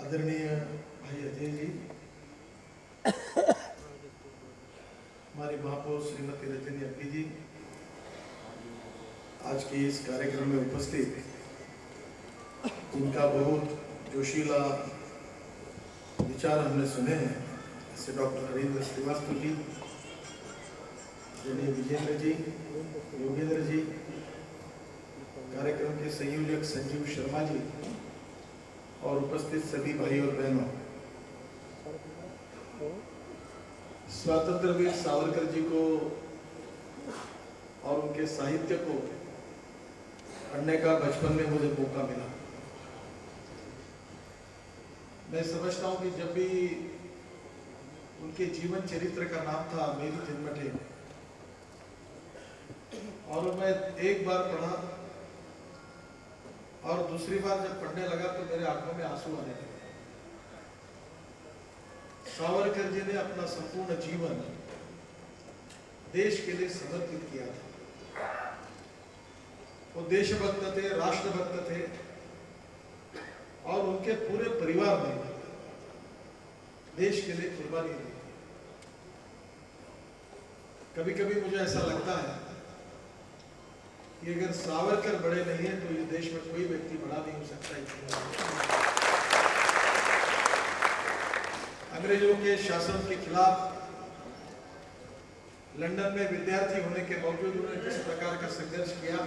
आदरणीय भाई अजय जी, हमारी महापौर श्रीमती रजनी अप्पी जी, आज के इस कार्यक्रम में उपस्थित जिनका बहुत जोशीला विचार हमने सुने हैं, ऐसे डॉक्टर हरीन्द्र श्रीवास्तव जी, जनीय विजेंद्र जी, योगेंद्र जी, कार्यक्रम के संयोजक संजीव शर्मा जी और उपस्थित सभी भाई और बहनों, स्वतंत्र वीर सावरकर जी को और उनके साहित्य को पढ़ने का बचपन में मुझे मौका मिला। मैं समझता हूं कि जब भी उनके जीवन चरित्र का नाम था मेरी जन्मठे, और मैं एक बार पढ़ा और दूसरी बार जब पढ़ने लगा तो मेरे आंखों में आंसू आने लगे। सावरकर जी ने अपना संपूर्ण जीवन देश के लिए समर्पित किया था। वो देशभक्त थे, राष्ट्रभक्त थे और उनके पूरे परिवार ने देश के लिए कुर्बानी दी। कभी कभी मुझे ऐसा लगता है कि अगर सावरकर बड़े नहीं है तो इस देश में कोई व्यक्ति बड़ा नहीं हो सकता। अंग्रेजों के शासन के खिलाफ लंदन में विद्यार्थी होने के बावजूद उन्होंने जिस प्रकार का संघर्ष किया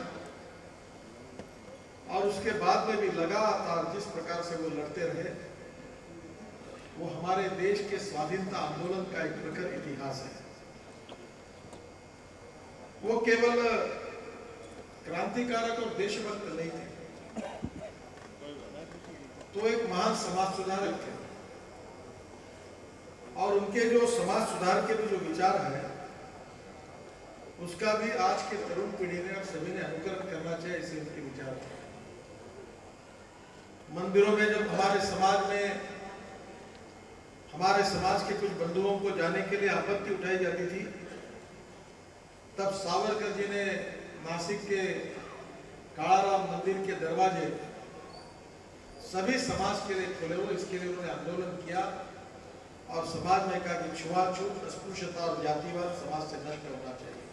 और उसके बाद में भी लगातार जिस प्रकार से वो लड़ते रहे, वो हमारे देश के स्वाधीनता आंदोलन का एक प्रखर इतिहास है। वो केवल क्रांतिकारक और देशभक्त नहीं थे, तो एक महान समाज सुधारक थे और उनके जो समाज सुधार के जो विचार है उसका भी आज के तरुण पीढ़ी ने और सभी ने अनुकरण करना चाहिए। इसे उनके विचार थे। मंदिरों में जब हमारे समाज के कुछ बंधुओं को जाने के लिए आपत्ति उठाई जाती थी, तब सावरकर जी ने नासिक के कालाराम मंदिर के दरवाजे सभी समाज के लिए खोले हुए। इसके लिए उन्होंने आंदोलन किया और समाज में कहा कि छुआछूत, अस्पृश्यता और जातिवाद समाज से नष्ट होना चाहिए।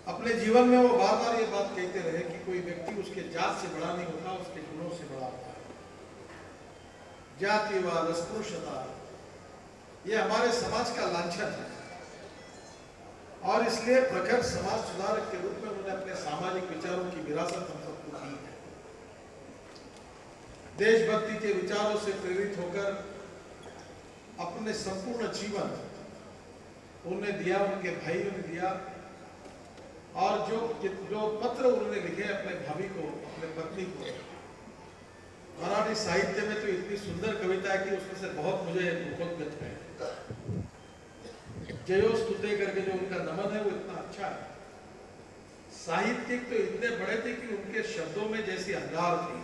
अपने जीवन में वो बार बार ये बात कहते रहे कि कोई व्यक्ति उसके जात से बड़ा नहीं होता, उसके गुणों से बड़ा होता है। जातिवाद, अस्पृश्यता ये हमारे समाज का लांछन है और इसलिए प्रखर समाज सुधारक के रूप में उन्होंने अपने सामाजिक विचारों की विरासत हम सबको दी है। देशभक्ति के विचारों से प्रेरित होकर अपने संपूर्ण जीवन उन्होंने दिया, उनके भाइयों ने दिया। और जो पत्र उन्होंने लिखे अपने भाभी को, अपने पत्नी को, मराठी साहित्य में तो इतनी सुंदर कविता है कि उसमें से बहुत मुझे मुखोद्गत है। जयोस्तुते करके जो उनका नमन है वो इतना अच्छा है। साहित्यिक तो इतने बड़े थे कि उनके शब्दों में जैसी अंगार थी।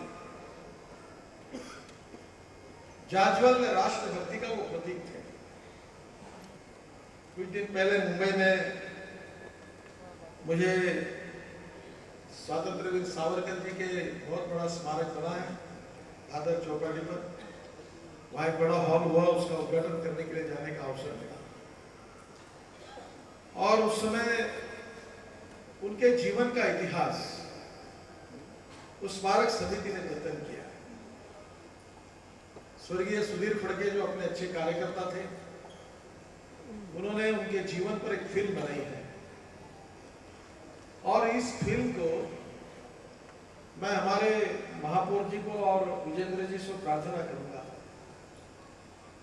जाज्वल में राष्ट्रभक्ति का वो प्रतीक थे। कुछ दिन पहले मुंबई में मुझे स्वतंत्र वीर सावरकर जी के बहुत बड़ा स्मारक बना है दादर चौपाटी पर। वहां एक बड़ा हॉल हुआ, उसका उद्घाटन करने के लिए जाने का अवसर मिला और उस समय उनके जीवन का इतिहास उस स्मारक समिति ने दर्शन किया। स्वर्गीय सुधीर फड़के जो अपने अच्छे कार्यकर्ता थे, उन्होंने उनके जीवन पर एक फिल्म बनाई है और इस फिल्म को मैं हमारे महापौर जी को और विजेंद्र जी से प्रार्थना करूंगा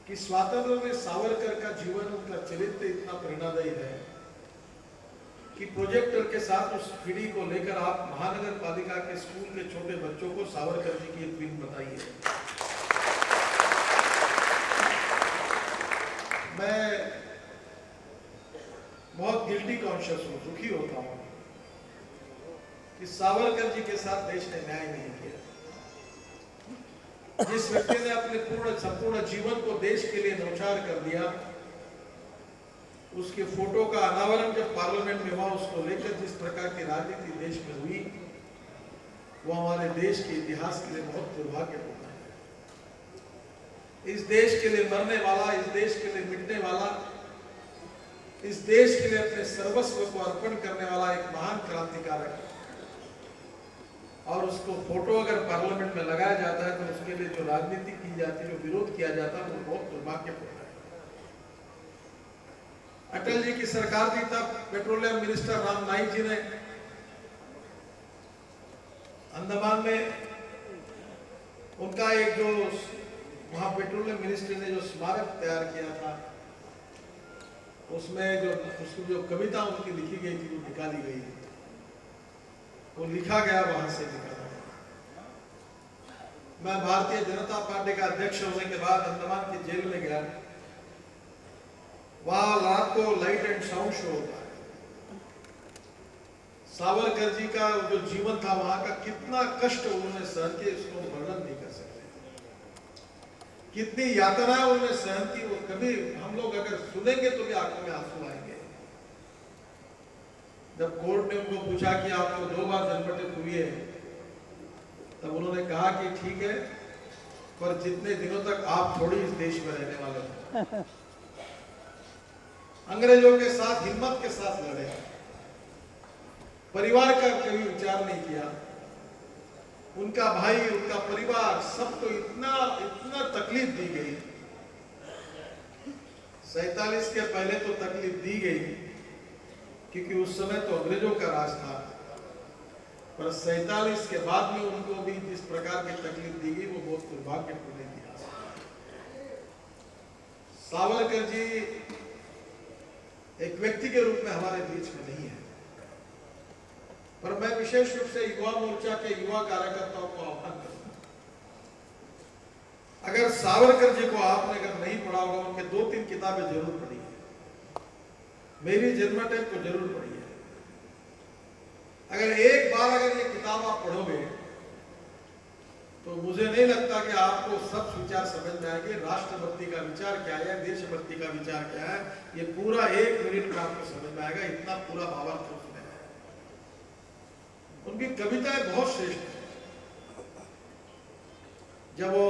कि स्वतंत्र वीर सावरकर का जीवन, उनका चरित्र इतना प्रेरणादायी है कि प्रोजेक्टर के साथ उस पीढ़ी को लेकर आप महानगर पालिका के स्कूल के छोटे बच्चों को सावरकर जी की एक फिल्म बताइए। मैं बहुत गिल्टी कॉन्शियस हूं, दुखी होता हूं कि सावरकर जी के साथ देश ने न्याय नहीं किया। जिस व्यक्ति ने अपने संपूर्ण जीवन को देश के लिए न्यौछावर कर दिया, उसके फोटो का अनावरण जब पार्लियामेंट में हुआ, उसको लेकर जिस प्रकार की राजनीति देश में हुई, वो हमारे देश के इतिहास के लिए बहुत दुर्भाग्यपूर्ण है। इस देश के लिए मरने वाला, इस देश के लिए मिटने वाला, इस देश के लिए अपने सर्वस्व को अर्पण करने वाला एक महान क्रांतिकारक। और उसको फोटो अगर पार्लियामेंट में लगाया जाता है तो उसके लिए जो राजनीति की जाती है, जो विरोध किया जाता है, वो बहुत दुर्भाग्यपूर्ण है। अटल जी की सरकार थी तब पेट्रोलियम मिनिस्टर राम नाईक जी ने अंडमान में उनका एक जो वहां पेट्रोलियम मिनिस्ट्री ने जो स्मारक तैयार किया था, उसमें जो उसकी जो कविता उनकी लिखी गई थी वो निकाली गई, वो लिखा गया, वहां से निकाला गया। मैं भारतीय जनता पार्टी का अध्यक्ष होने के बाद अंडमान की जेल में गया। वहां रात को लाइट एंड साउंड शो होता है। सावरकर जी का जो जीवन था, वहां का कितना कष्ट उन्होंने सहन किया, इसको वर्णन नहीं कर सकते। कितनी यातनाएं उन्होंने सहन की, वो कभी हम लोग अगर सुनेंगे तो भी आंखों में आंसू आएंगे। जब कोर्ट ने उनको पूछा कि आपको 2 बार जन्मठित हुई है, तब उन्होंने कहा कि ठीक है, पर जितने दिनों तक आप थोड़ी इस देश में रहने वाले हो। अंग्रेजों के साथ हिम्मत के साथ लड़े, परिवार का कभी विचार नहीं किया। उनका भाई, उनका परिवार, सबको इतना इतना तकलीफ दी गई। 47 के पहले तो तकलीफ दी गई क्योंकि उस समय तो अंग्रेजों का राज था, पर 47 के बाद में उनको भी जिस प्रकार की तकलीफ दी गई वो बहुत दुर्भाग्यपूर्ण इतिहास है। सावरकर जी एक व्यक्ति के रूप में हमारे बीच में नहीं है, पर मैं विशेष रूप से युवा मोर्चा के युवा कार्यकर्ताओं को आह्वान करूंगा, अगर सावरकर जी को आपने अगर नहीं पढ़ा होगा, उनके 2-3 किताबें जरूर पढ़ी है। मेरी जन्मठित को जरूर पढ़ी है। अगर एक बार अगर ये किताब आप पढ़ोगे तो मुझे नहीं लगता कि आपको सब विचार समझ में आएंगे। राष्ट्रभक्ति का विचार क्या है, देशभक्ति का विचार क्या है, ये पूरा 1 मिनट में आपको समझ में आएगा। इतना पूरा भावार्थ उसमें है। उनकी कविताएं बहुत श्रेष्ठ है। जब वो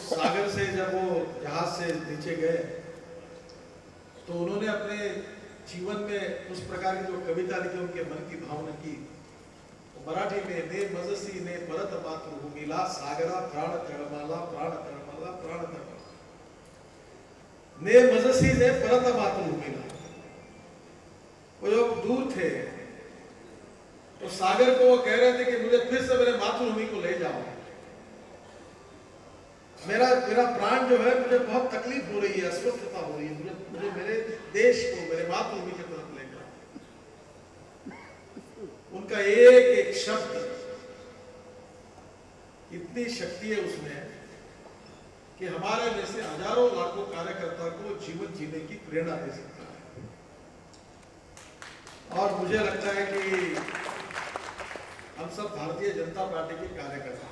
सागर से, जब वो जहाज से नीचे गए तो उन्होंने अपने जीवन में उस प्रकार की जो कविता लिखी, उनके मन की भावना की। मराठी में ने मजसी ने परत मातृभूमीला सागरा प्राण तळमळला प्राण तळमळला प्राण तळमळला, ने मजसी ने परत मातृभूमीला। वो जो दूर थे तो सागर को वो कह रहे थे कि मुझे फिर से मेरे मातृभूमि को ले जाओ। मेरा प्राण जो है, मुझे बहुत तकलीफ हो रही है, अस्वस्थता हो रही है, मुझे मेरे देश को, मेरे मातृभूमि की तरफ ले जाओ। उनका एक एक शब्द, इतनी शक्ति है उसमें कि हमारे में से हजारों लाखों कार्यकर्ता को जीवन जीने की प्रेरणा दे सकता है। और मुझे लगता है कि हम सब भारतीय जनता पार्टी के कार्यकर्ता